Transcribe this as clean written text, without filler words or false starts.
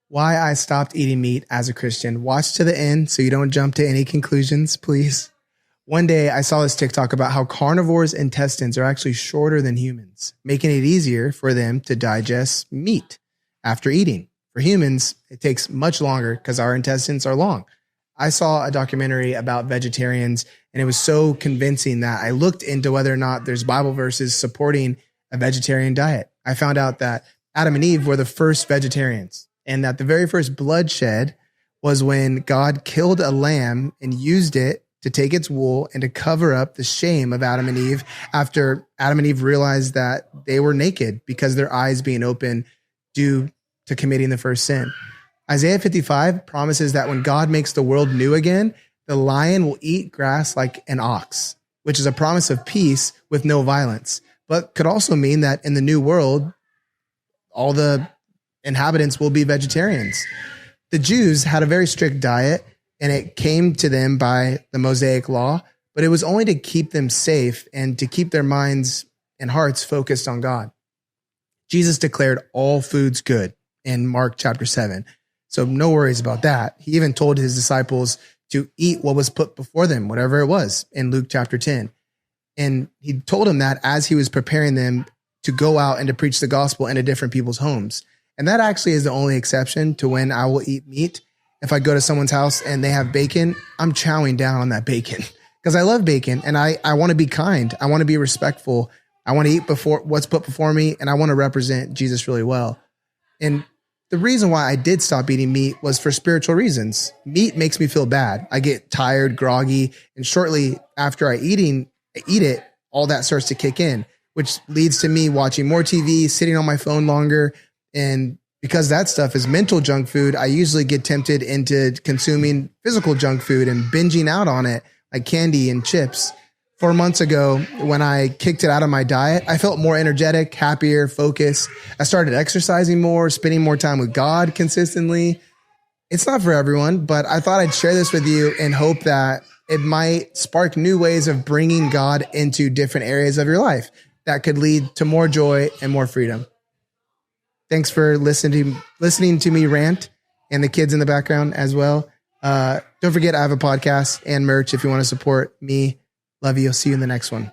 Why I stopped eating meat as a Christian. Watch to the end so you don't jump to any conclusions, please. One day I saw this TikTok about how carnivores' intestines are actually shorter than humans, making it easier for them to digest meat after eating. For humans, it takes much longer because our intestines are long. I saw a documentary about vegetarians, and it was so convincing that I looked into whether or not there's Bible verses supporting a vegetarian diet. I found out that Adam and Eve were the first vegetarians, and that the very first bloodshed was when God killed a lamb and used it to take its wool and to cover up the shame of Adam and Eve after Adam and Eve realized that they were naked because their eyes being open due to committing the first sin. Isaiah 55 promises that when God makes the world new again, the lion will eat grass like an ox, which is a promise of peace with no violence, but could also mean that in the new world, all the inhabitants will be vegetarians. The Jews had a very strict diet, and it came to them by the Mosaic law, but it was only to keep them safe and to keep their minds and hearts focused on God. Jesus declared all foods good in Mark chapter 7. So no worries about that. He even told his disciples to eat what was put before them, whatever it was, in Luke chapter 10. And he told them that as he was preparing them to go out and to preach the gospel into different people's homes. And that actually is the only exception to when I will eat meat. If I go to someone's house and they have bacon, I'm chowing down on that bacon because I love bacon and I want to be kind. I want to be respectful. I want to eat before what's put before me, and I want to represent Jesus really well. And the reason why I did stop eating meat was for spiritual reasons. Meat makes me feel bad. I get tired, groggy, and shortly after I eat it, all that starts to kick in, which leads to me watching more TV, sitting on my phone longer. And because that stuff is mental junk food, I usually get tempted into consuming physical junk food and binging out on it, like candy and chips. 4 months ago, when I kicked it out of my diet, I felt more energetic, happier, focused. I started exercising more, spending more time with God consistently. It's not for everyone, but I thought I'd share this with you and hope that it might spark new ways of bringing God into different areas of your life that could lead to more joy and more freedom. Thanks for listening to me rant, and the kids in the background as well. Don't forget, I have a podcast and merch if you want to support me. Love you. I'll see you in the next one.